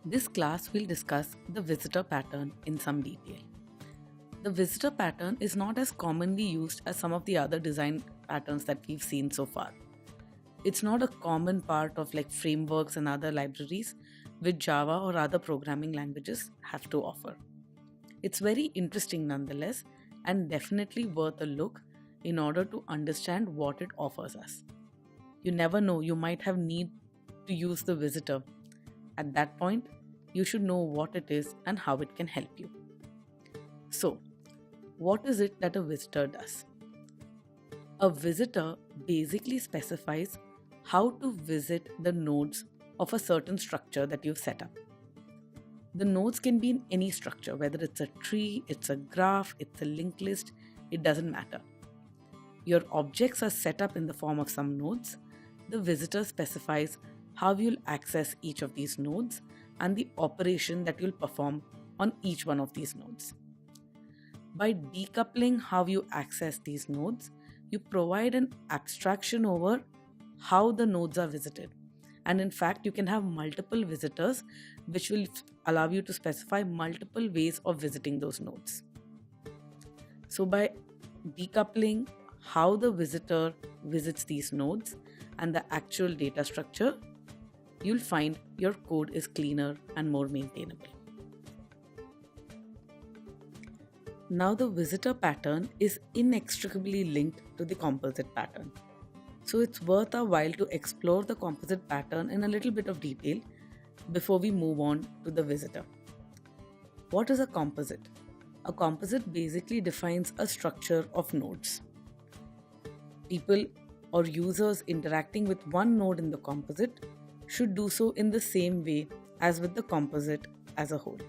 This class will discuss the visitor pattern in some detail. The visitor pattern is not as commonly used as some of the other design patterns that we've seen so far. It's not a common part of like frameworks and other libraries which Java or other programming languages have to offer. It's very interesting nonetheless and definitely worth a look in order to understand what it offers us. You never know, you might have need to use the visitor. At that point, you should know what it is and how it can help you. So, what is it that a visitor does? A visitor basically specifies how to visit the nodes of a certain structure that you've set up. The nodes can be in any structure, whether it's a tree, it's a graph, it's a linked list, it doesn't matter. Your objects are set up in the form of some nodes. The visitor specifies how you'll access each of these nodes and the operation that you'll perform on each one of these nodes. By decoupling how you access these nodes, you provide an abstraction over how the nodes are visited. And in fact, you can have multiple visitors, which will allow you to specify multiple ways of visiting those nodes. So by decoupling how the visitor visits these nodes and the actual data structure, you'll find your code is cleaner and more maintainable. Now the visitor pattern is inextricably linked to the composite pattern. So it's worth our while to explore the composite pattern in a little bit of detail before we move on to the visitor. What is a composite? A composite basically defines a structure of nodes. People or users interacting with one node in the composite should do so in the same way as with the composite as a whole.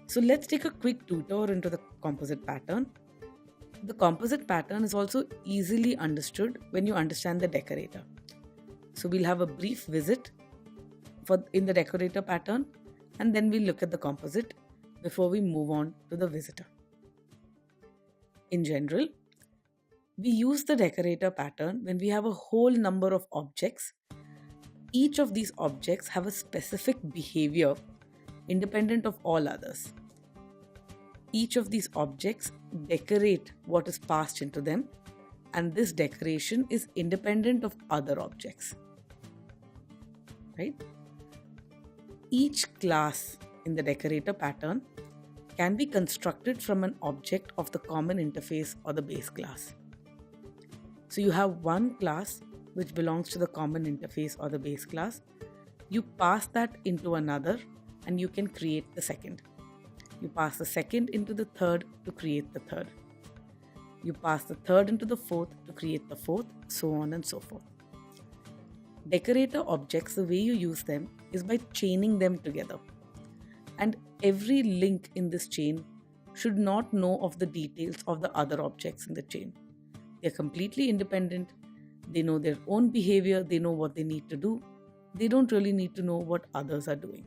So let's take a quick detour into the composite pattern. The composite pattern is also easily understood when you understand the decorator. So we'll have a brief visit in the decorator pattern, and then we'll look at the composite before we move on to the visitor. In general, we use the decorator pattern when we have a whole number of objects. Each of these objects have a specific behavior independent of all others. Each of these objects decorate what is passed into them, and this decoration is independent of other objects. Right? Each class in the decorator pattern can be constructed from an object of the common interface or the base class. So you have one class which belongs to the common interface or the base class. You pass that into another and you can create the second. You pass the second into the third to create the third. You pass the third into the fourth to create the fourth, so on and so forth. Decorator objects, the way you use them is by chaining them together. And every link in this chain should not know of the details of the other objects in the chain. They're completely independent. They know their own behavior. They know what they need to do. They don't really need to know what others are doing.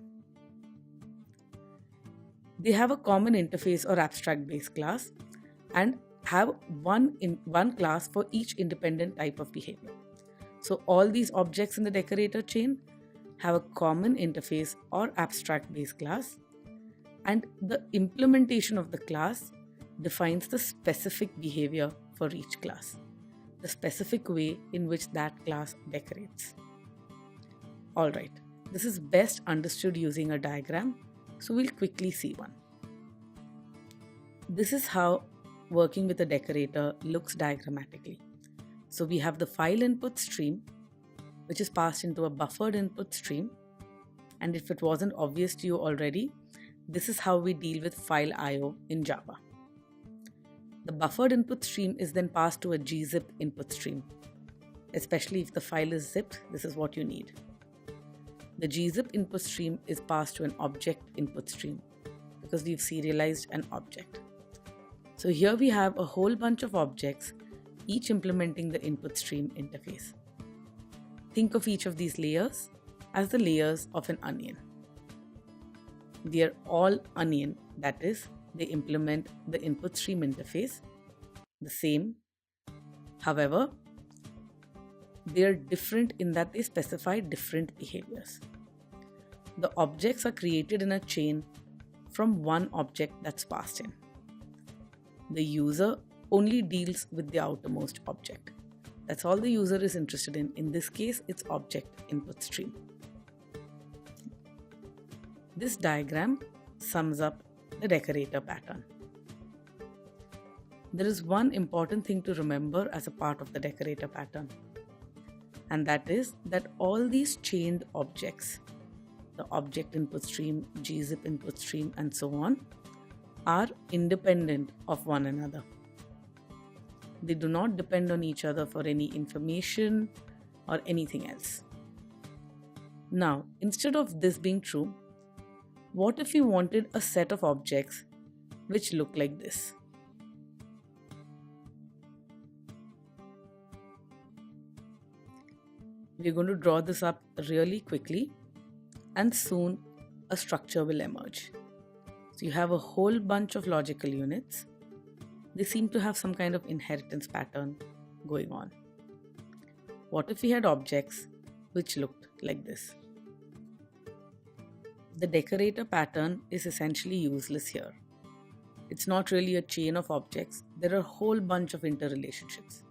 They have a common interface or abstract base class and have one class for each independent type of behavior. So all these objects in the decorator chain have a common interface or abstract base class, and the implementation of the class defines the specific behavior for each class, the specific way in which that class decorates. Alright, this is best understood using a diagram, so we'll quickly see one. This is how working with a decorator looks diagrammatically. So we have the file input stream, which is passed into a buffered input stream. And if it wasn't obvious to you already, this is how we deal with file I/O in Java. The buffered input stream is then passed to a gzip input stream. Especially if the file is zipped, this is what you need. The gzip input stream is passed to an object input stream because we've serialized an object. So here we have a whole bunch of objects, each implementing the input stream interface. Think of each of these layers as the layers of an onion. They are all onion, that is, they implement the input stream interface the same. However, they are different in that they specify different behaviors. The objects are created in a chain from one object that's passed in. The user only deals with the outermost object. That's all the user is interested in. In this case, it's object input stream. This diagram sums up the decorator pattern. There is one important thing to remember as a part of the decorator pattern, and that is that all these chained objects, the object input stream, gzip input stream, and so on, are independent of one another. They do not depend on each other for any information or anything else. Now, instead of this being true, what if we wanted a set of objects which look like this? We're going to draw this up really quickly, and soon a structure will emerge. So you have a whole bunch of logical units. They seem to have some kind of inheritance pattern going on. What if we had objects which looked like this? The decorator pattern is essentially useless here. It's not really a chain of objects. There are a whole bunch of interrelationships.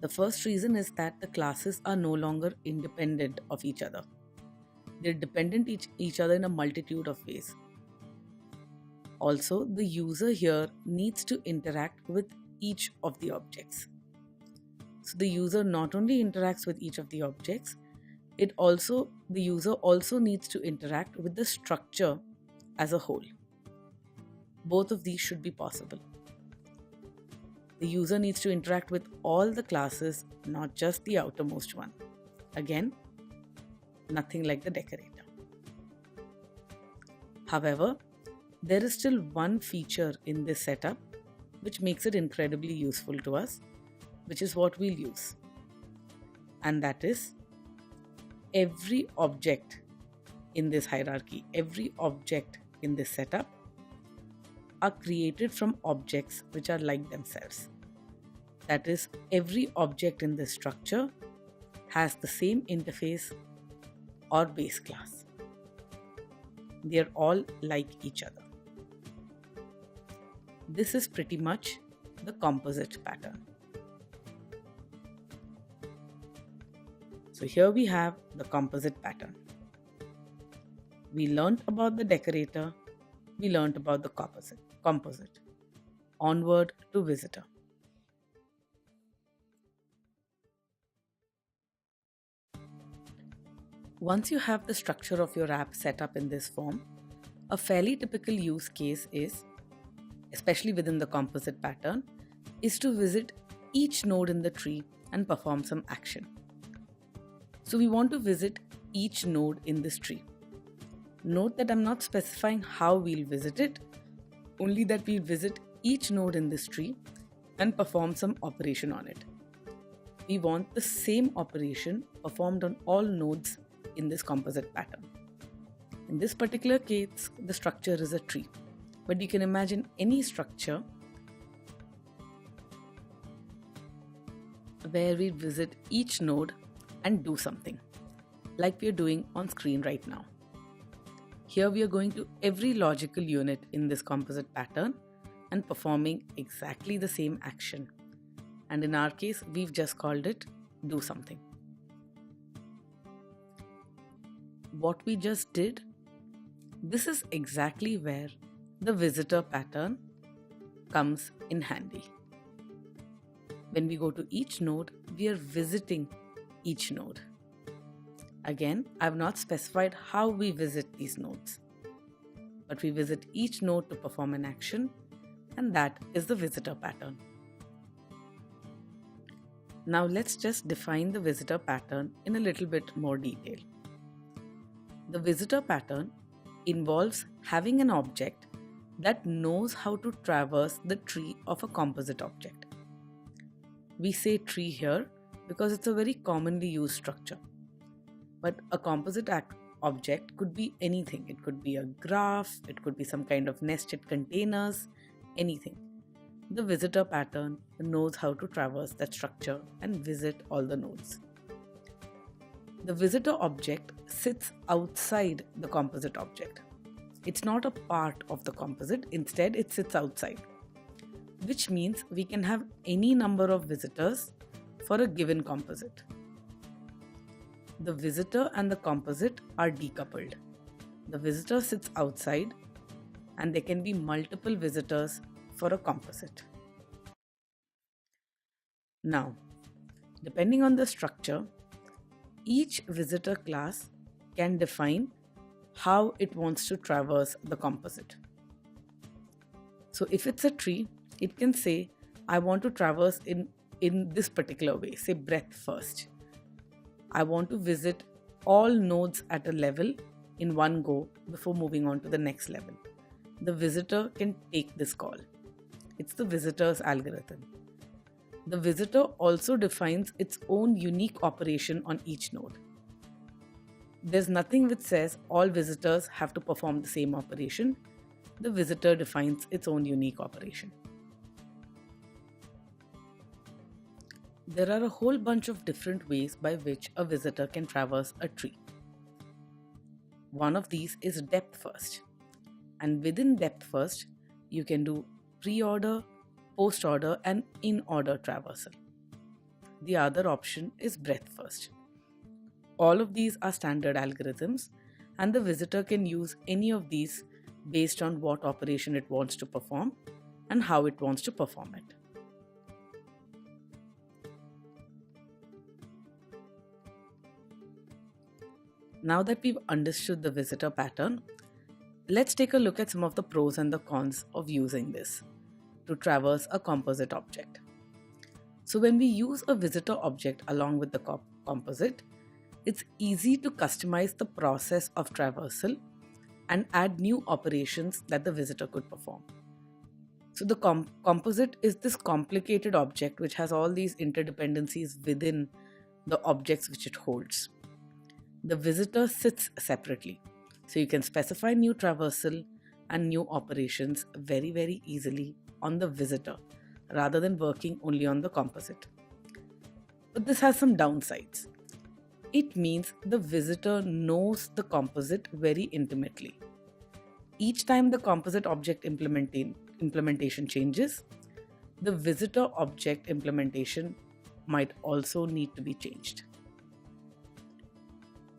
The first reason is that the classes are no longer independent of each other. They're dependent each other in a multitude of ways. Also, the user here needs to interact with each of the objects. So the user not only interacts with each of the objects, the user also needs to interact with the structure as a whole. Both of these should be possible. The user needs to interact with all the classes, not just the outermost one. Again, nothing like the decorator. However, there is still one feature in this setup which makes it incredibly useful to us, which is what we'll use. And that is, every object in this hierarchy, every object in this setup are created from objects which are like themselves. That is, every object in this structure has the same interface or base class. They are all like each other. This is pretty much the composite pattern. So here we have the composite pattern. We learned about the decorator. We learned about the composite. Onward to visitor. Once you have the structure of your app set up in this form, a fairly typical use case is, especially within the composite pattern, is to visit each node in the tree and perform some action. So we want to visit each node in this tree. Note that I'm not specifying how we'll visit it, only that we'll visit each node in this tree and perform some operation on it. We want the same operation performed on all nodes in this composite pattern. In this particular case, the structure is a tree, but you can imagine any structure where we visit each node and do something, like we are doing on screen right now. Here we are going to every logical unit in this composite pattern and performing exactly the same action. And in our case, we've just called it do something. What we just did, this is exactly where the visitor pattern comes in handy. When we go to each node, we are visiting each node. Again, I have not specified how we visit these nodes, but we visit each node to perform an action, and that is the visitor pattern. Now let's just define the visitor pattern in a little bit more detail. The visitor pattern involves having an object that knows how to traverse the tree of a composite object. We say tree here because it's a very commonly used structure. But a composite object could be anything. It could be a graph, it could be some kind of nested containers, anything. The visitor pattern knows how to traverse that structure and visit all the nodes. The visitor object sits outside the composite object. It's not a part of the composite, instead, it sits outside, which means we can have any number of visitors for a given composite. The visitor and the composite are decoupled. The visitor sits outside, and there can be multiple visitors for a composite. Now, depending on the structure, each visitor class can define how it wants to traverse the composite. So if it's a tree, it can say, I want to traverse in this particular way, say breadth first. I want to visit all nodes at a level in one go before moving on to the next level. The visitor can take this call. It's the visitor's algorithm. The visitor also defines its own unique operation on each node. There's nothing which says all visitors have to perform the same operation. The visitor defines its own unique operation. There are a whole bunch of different ways by which a visitor can traverse a tree. One of these is depth first. And within depth first, you can do pre-order, post-order, and in-order traversal. The other option is breadth first. All of these are standard algorithms, and the visitor can use any of these based on what operation it wants to perform and how it wants to perform it. Now that we've understood the visitor pattern, let's take a look at some of the pros and the cons of using this to traverse a composite object. So when we use a visitor object along with the composite, it's easy to customize the process of traversal and add new operations that the visitor could perform. So the composite is this complicated object which has all these interdependencies within the objects which it holds. The visitor sits separately, so you can specify new traversal and new operations very, very easily on the visitor rather than working only on the composite. But this has some downsides. It means the visitor knows the composite very intimately. Each time the composite object implementation changes, the visitor object implementation might also need to be changed.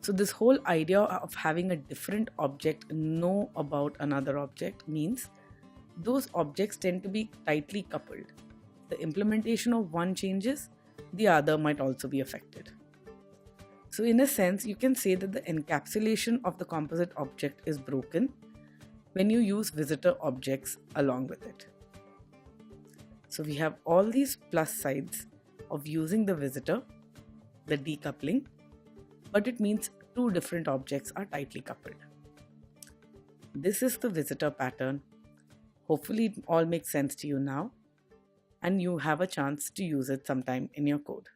So this whole idea of having a different object know about another object means those objects tend to be tightly coupled. The implementation of one changes, the other might also be affected. So in a sense, you can say that the encapsulation of the composite object is broken when you use visitor objects along with it. So we have all these plus sides of using the visitor, the decoupling, but it means two different objects are tightly coupled. This is the visitor pattern. Hopefully it all makes sense to you now, and you have a chance to use it sometime in your code.